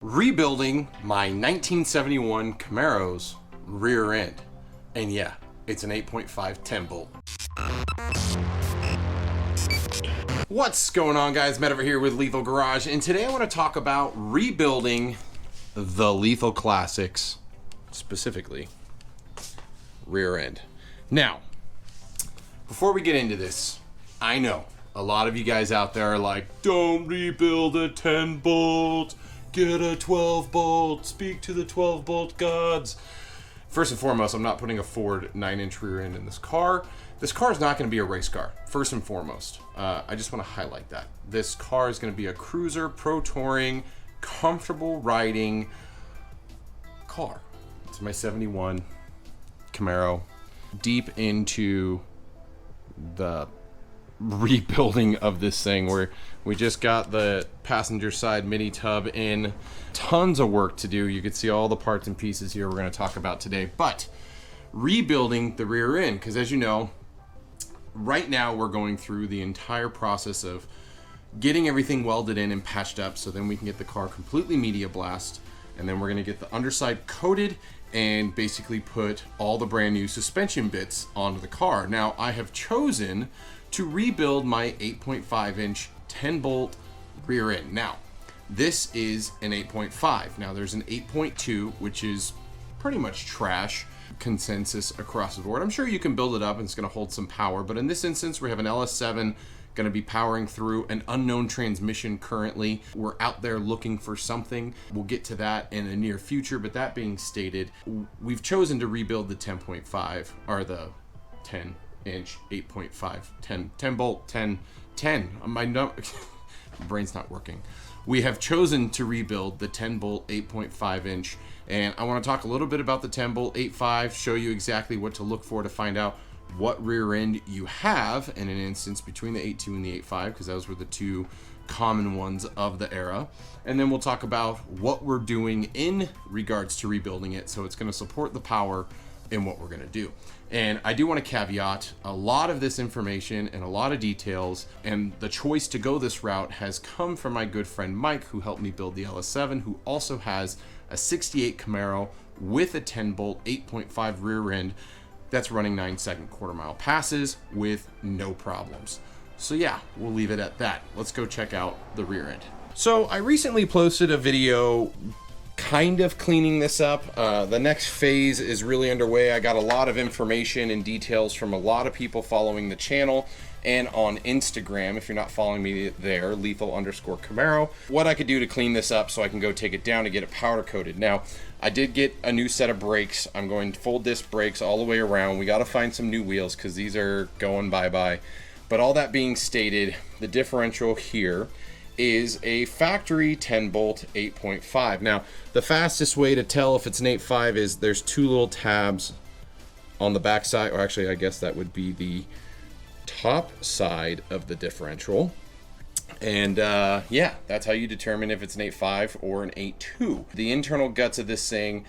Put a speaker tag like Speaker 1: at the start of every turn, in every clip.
Speaker 1: Rebuilding my 1971 Camaro's rear end. And yeah, it's an 8.5 10 bolt. What's going on, guys? Matt over here with Lethal Garage, and today I want to talk about rebuilding the Lethal Classics, specifically rear end. Now, before we get into this, I know a lot of you guys out there are like, don't rebuild a 10 bolt. Get a 12 bolt, speak to the 12 bolt gods. First and foremost, I'm not putting a Ford 9-inch rear end in this car. This car is not going to be a race car, first and foremost. I just want to highlight that. This car is going to be a cruiser, pro touring, comfortable riding car. It's my 71 Camaro. Deep into the rebuilding of this thing, where we just got the passenger side mini tub in. Tons of work to do. You can see all the parts and pieces here we're going to talk about today, but rebuilding the rear end, because as you know, right now we're going through the entire process of getting everything welded in and patched up, so then we can get the car completely media blast, and then we're going to get the underside coated and basically put all the brand new suspension bits onto the car. Now, I have chosen to rebuild my 8.5-inch 10-bolt rear end. Now, this is an 8.5. Now, there's an 8.2, which is pretty much trash consensus across the board. I'm sure you can build it up and it's going to hold some power, but in this instance, we have an LS7 going to be powering through an unknown transmission currently. We're out there looking for something. We'll get to that in the near future, but that being stated, we've chosen to rebuild the 10.5, or the 10-inch 8.5 10 bolt 10 my brain's not working. We have chosen to rebuild the 10 bolt 8.5 inch, and I want to talk a little bit about the 10 bolt 8.5, show you exactly what to look for to find out what rear end you have in an instance between the 8.2 and the 8.5, because those were the two common ones of the era. And then we'll talk about what we're doing in regards to rebuilding it, so it's going to support the power in what we're going to do. And I do want to caveat, a lot of this information and a lot of details, and the choice to go this route has come from my good friend Mike, who helped me build the LS7, who also has a 68 Camaro with a 10 bolt 8.5 rear end that's running 9-second quarter-mile passes with no problems. So yeah, we'll leave it at that. Let's go check out the rear end. So I recently posted a video kind of cleaning this up. The next phase is really underway. I got a lot of information and details from a lot of people following the channel and on Instagram. If you're not following me there, lethal_Camaro, what I could do to clean this up so I can go take it down to get it powder coated. Now, I did get a new set of brakes. I'm going to full disc brakes all the way around. We got to find some new wheels because these are going bye-bye. But all that being stated, the differential here is a factory 10 bolt 8.5. Now, the fastest way to tell if it's an 8.5 is there's two little tabs on the back side, or actually I guess that would be the top side of the differential. And yeah, that's how you determine if it's an 8.5 or an 8.2. The internal guts of this thing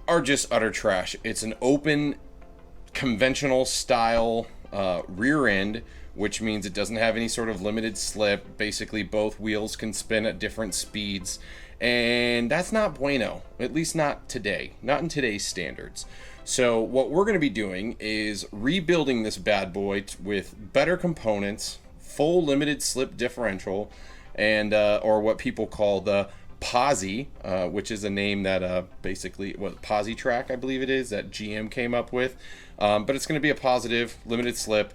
Speaker 1: are just utter trash. It's an open conventional style rear end, which means it doesn't have any sort of limited slip. Basically, both wheels can spin at different speeds, and that's not bueno, at least not today, not in today's standards. So what we're going to be doing is rebuilding this bad boy with better components, full limited slip differential, and or what people call the Posi, which is a name that basically, Posi track, I believe it is, that GM came up with. But it's going to be a positive limited slip,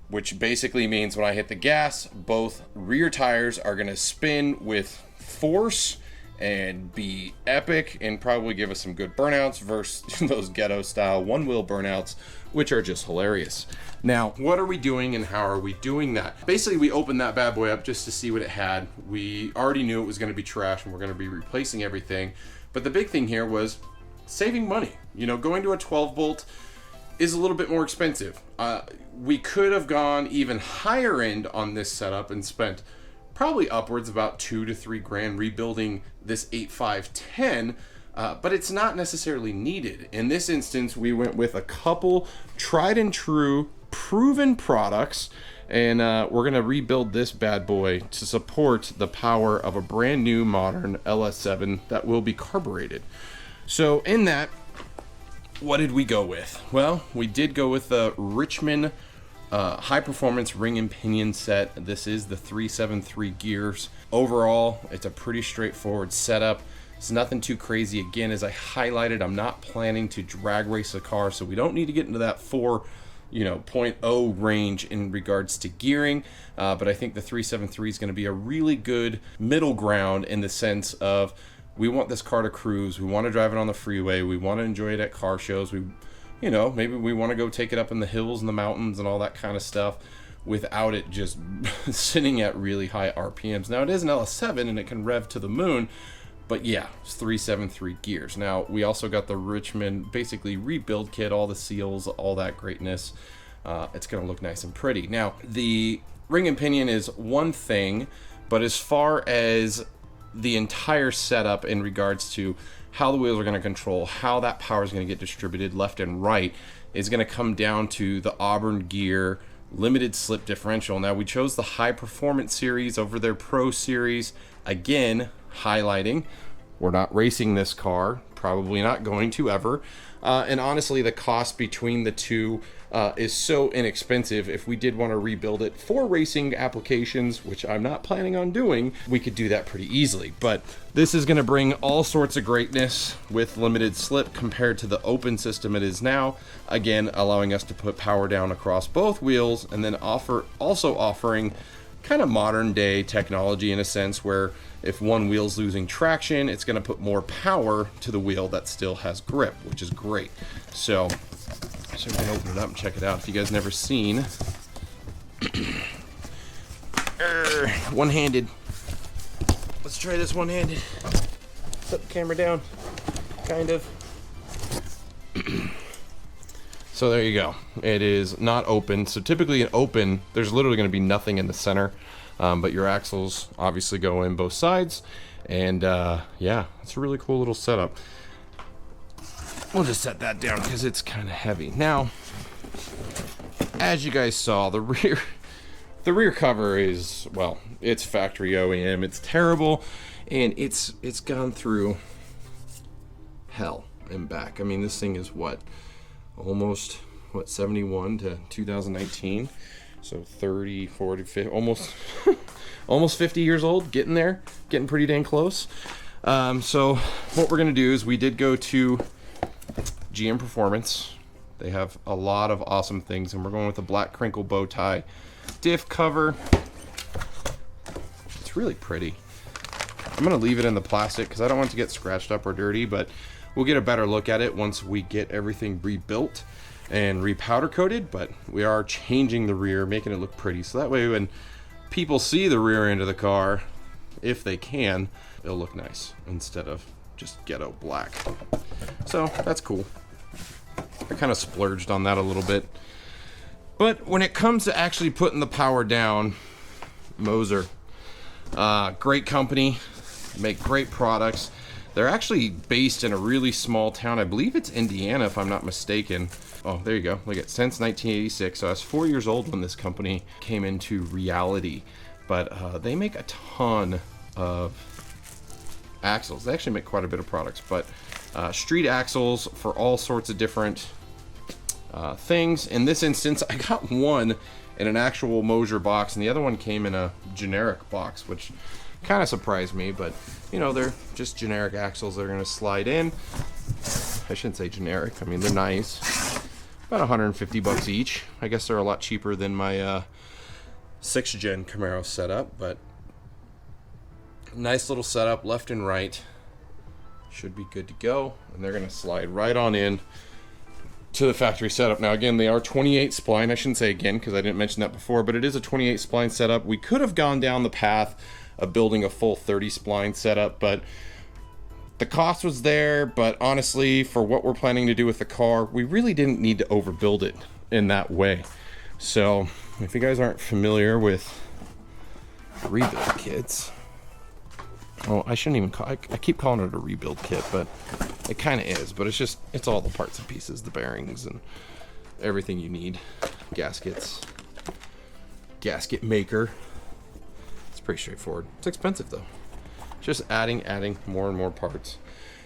Speaker 1: which basically means when I hit the gas, both rear tires are going to spin with force and be epic and probably give us some good burnouts versus those ghetto style one wheel burnouts, which are just hilarious. Now, what are we doing and how are we doing that? Basically, we opened that bad boy up just to see what it had. We already knew it was going to be trash and we're going to be replacing everything. But the big thing here was saving money. You know, going to a 12 bolt is a little bit more expensive. We could have gone even higher end on this setup and spent probably upwards about $2 to $3 grand rebuilding this 8.5-10, but it's not necessarily needed. In this instance, we went with a couple tried and true proven products And we're gonna rebuild this bad boy to support the power of a brand new modern LS7 that will be carbureted. So in that, what did we go with? Well, we did go with the Richmond high performance ring and pinion set. This is the 373 gears. Overall, it's a pretty straightforward setup. It's nothing too crazy. Again, as I highlighted, I'm not planning to drag race the car, so we don't need to get into that 4.0 range in regards to gearing, but I think the 373 is going to be a really good middle ground in the sense of we want this car to cruise, we want to drive it on the freeway, we want to enjoy it at car shows, maybe we want to go take it up in the hills and the mountains and all that kind of stuff without it just sitting at really high RPMs. Now, it is an LS7 and it can rev to the moon, but yeah, it's 373 gears. Now, we also got the Richmond basically rebuild kit, all the seals, all that greatness. It's going to look nice and pretty. Now, the ring and pinion is one thing, but as far as the entire setup in regards to how the wheels are going to control, how that power is going to get distributed left and right, is going to come down to the Auburn Gear limited slip differential. Now, we chose the high performance series over their pro series. Again, highlighting, we're not racing this car, probably not going to ever. And honestly, the cost between the two is so inexpensive. If we did want to rebuild it for racing applications, which I'm not planning on doing, we could do that pretty easily. But this is going to bring all sorts of greatness with limited slip compared to the open system it is now. Again, allowing us to put power down across both wheels, and then also offering kind of modern day technology in a sense where if one wheel's losing traction, it's going to put more power to the wheel that still has grip, which is great. So we can open it up and check it out. If you guys never seen, one-handed. Let's try this one-handed. Set the camera down, kind of. So there you go. It is not open. So typically in open, there's literally going to be nothing in the center, but your axles obviously go in both sides. And yeah, it's a really cool little setup. We'll just set that down because it's kind of heavy. Now, as you guys saw, the rear cover is, well, it's factory OEM. It's terrible, and it's gone through hell and back. I mean, this thing is almost 71 to 2019, so 30, 40, 50, almost 50 years old, getting there, getting pretty dang close. So what we're gonna do is we did go to GM Performance. They have a lot of awesome things, and we're going with a black crinkle bow tie diff cover. It's really pretty. I'm gonna leave it in the plastic because I don't want it to get scratched up or dirty, but we'll get a better look at it once we get everything rebuilt and repowder coated. But we are changing the rear, making it look pretty, so that way when people see the rear end of the car, if they can, it'll look nice instead of just ghetto black. So that's cool. I kind of splurged on that a little bit. But when it comes to actually putting the power down, Moser, great company, make great products. They're actually based in a really small town. I believe it's Indiana, if I'm not mistaken. Oh, there you go. Look at, since 1986. So I was 4 years old when this company came into reality. But they make a ton of axles. They actually make quite a bit of products, but street axles for all sorts of different things. In this instance, I got one in an actual Moser box, and the other one came in a generic box, which kind of surprised me. But you know, they're just generic axles that are going to slide in. I shouldn't say generic. I mean, they're nice. About 150 bucks each. I guess they're a lot cheaper than my 6th gen Camaro setup, but nice little setup, left and right. Should be good to go, and they're going to slide right on in to the factory setup. Now again, they are 28 spline. I shouldn't say again because I didn't mention that before, but it is a 28 spline setup. We could have gone down the path of building a full 30 spline setup, but the cost was there. But honestly, for what we're planning to do with the car, we really didn't need to overbuild it in that way. So if you guys aren't familiar with rebuild kits, well, I shouldn't even call I keep calling it a rebuild kit, but it kind of is. But it's all the parts and pieces, the bearings and everything you need, gaskets, gasket maker. It's pretty straightforward. It's expensive though. Just adding more and more parts.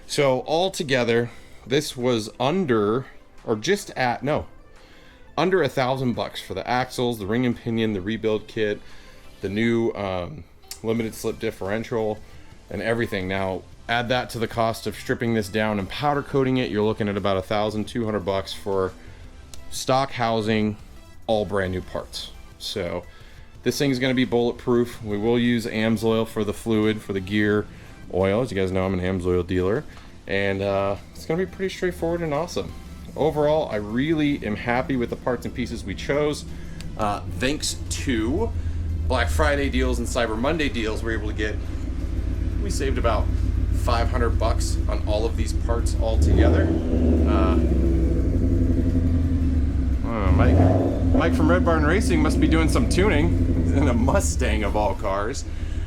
Speaker 1: So all together, this was under $1,000 for the axles, the ring and pinion, the rebuild kit, the new limited slip differential, and everything. Now add that to the cost of stripping this down and powder coating it. You're looking at about $1,200 for stock housing, all brand new parts. So this thing's going to be bulletproof. We will use AMSOIL for the fluid, for the gear oil. As you guys know, I'm an AMSOIL dealer, and it's going to be pretty straightforward and awesome. Overall, I really am happy with the parts and pieces we chose. Thanks to Black Friday deals and Cyber Monday deals, we saved about $500 on all of these parts all together. Mike from Red Barn Racing must be doing some tuning. He's in a Mustang of all cars.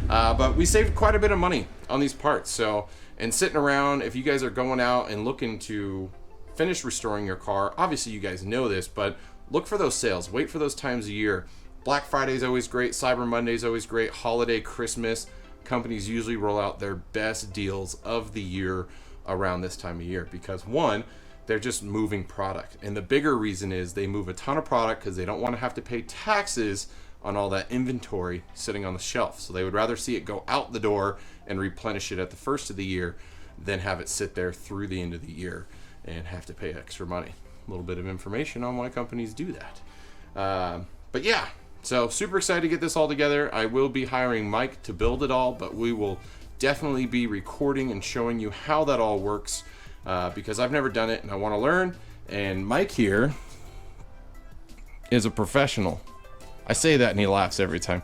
Speaker 1: But we saved quite a bit of money on these parts. So, and sitting around, if you guys are going out and looking to finish restoring your car, obviously you guys know this, but look for those sales. Wait for those times of year. Black Friday is always great. Cyber Monday is always great. Holiday, Christmas, companies usually roll out their best deals of the year around this time of year because one, they're just moving product. And the bigger reason is they move a ton of product because they don't want to have to pay taxes on all that inventory sitting on the shelf. So they would rather see it go out the door and replenish it at the first of the year than have it sit there through the end of the year and have to pay extra money. A little bit of information on why companies do that. But yeah, so super excited to get this all together. I will be hiring Mike to build it all, but we will definitely be recording and showing you how that all works because I've never done it and I want to learn. And Mike here is a professional. I say that and he laughs every time.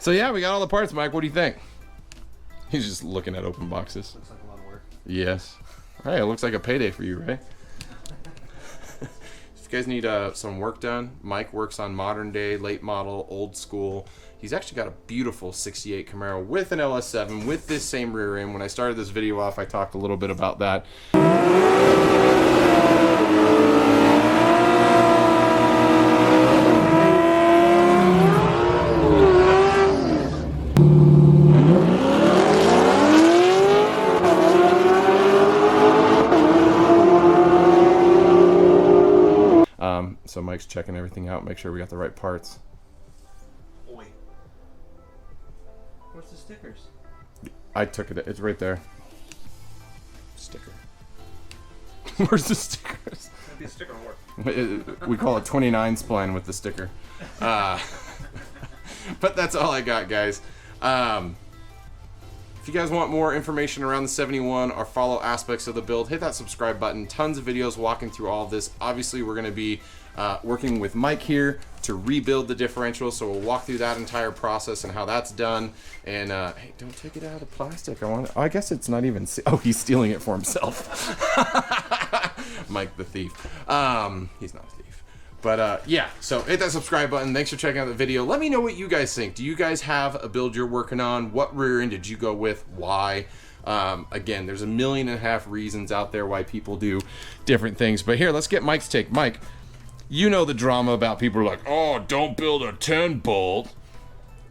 Speaker 1: So yeah, we got all the parts, Mike. What do you think? He's just looking at open boxes.
Speaker 2: Looks like a lot of work.
Speaker 1: Yes. Hey, it looks like a payday for you, right? If you guys need some work done, Mike works on modern day, late model, old school. He's actually got a beautiful 68 Camaro with an LS7 with this same rear end. When I started this video off, I talked a little bit about that. So Mike's checking everything out, make sure we got the right parts.
Speaker 2: Oi. Where's the stickers?
Speaker 1: I took it. It's right there. Sticker. Where's the stickers?
Speaker 2: Maybe a sticker will work.
Speaker 1: We call it 29 spline with the sticker. But that's all I got, guys. If you guys want more information around the 71 or follow aspects of the build, hit that subscribe button. Tons of videos walking through all of this. Obviously, we're going to be working with Mike here to rebuild the differential, so we'll walk through that entire process and how that's done. And hey, don't take it out of the plastic. I guess it's not even. Oh, he's stealing it for himself. Mike the thief. He's not a thief. But yeah, so hit that subscribe button. Thanks for checking out the video. Let me know what you guys think. Do you guys have a build you're working on? What rear end did you go with? Why? Again, there's 1.5 million reasons out there why people do different things. But here, let's get Mike's take. Mike, you know the drama about people are like, oh, don't build a 10 bolt.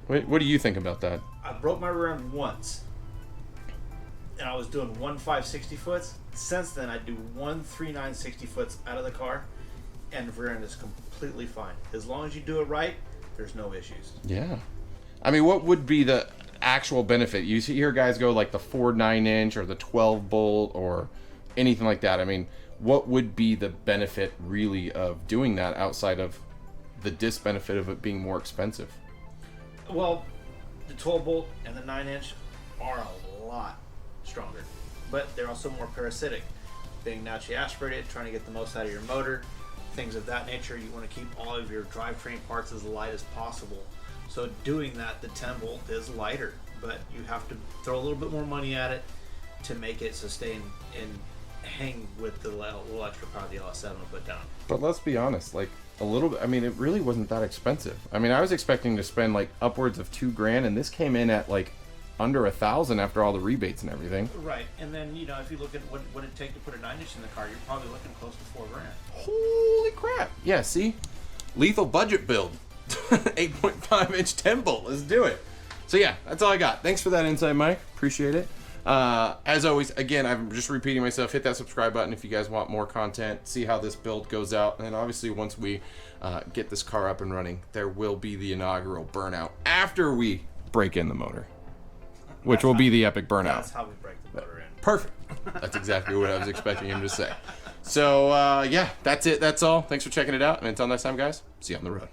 Speaker 1: What do you think about that?
Speaker 2: I broke my rear end once, and I was doing 1 5/60 foots. Since then, I do 1 3/9 60 foots out of the car, and the rear end is completely fine. As long as you do it right, there's no issues.
Speaker 1: Yeah. I mean, what would be the actual benefit? You hear guys go like the 4 9-inch or the 12 bolt or anything like that. I mean, what would be the benefit really of doing that outside of the disbenefit of it being more expensive?
Speaker 2: Well, the 12 bolt and the 9-inch are a lot stronger, but they're also more parasitic. Being naturally aspirated, trying to get the most out of your motor, things of that nature. You want to keep all of your drivetrain parts as light as possible. So doing that, the 10 bolt is lighter, but you have to throw a little bit more money at it to make it sustain and hang with the little extra power the LS7 will put down.
Speaker 1: But let's be honest, like a little bit, I mean, it really wasn't that expensive. I mean, I was expecting to spend like upwards of $2,000, and this came in at like under $1,000 after all the rebates and everything.
Speaker 2: Right, and then, you know, if you look at what it'd take to put a 9-inch in the car, you're probably looking close to $4,000.
Speaker 1: Holy crap. Yeah, see? lethal budget build. 8.5 inch 10 bolt. Let's do it. So yeah, that's all I got. Thanks for that insight, Mike. Appreciate it. As always, again, I'm just repeating myself. Hit that subscribe button if you guys want more content. See how this build goes out. And obviously, once we get this car up and running, there will be the inaugural burnout after we break in the motor, which will be the epic burnout.
Speaker 2: That's how we break the motor in.
Speaker 1: Perfect. That's exactly what I was expecting him to say. So yeah, that's it. That's all. Thanks for checking it out. And until next time, guys, see you on the road.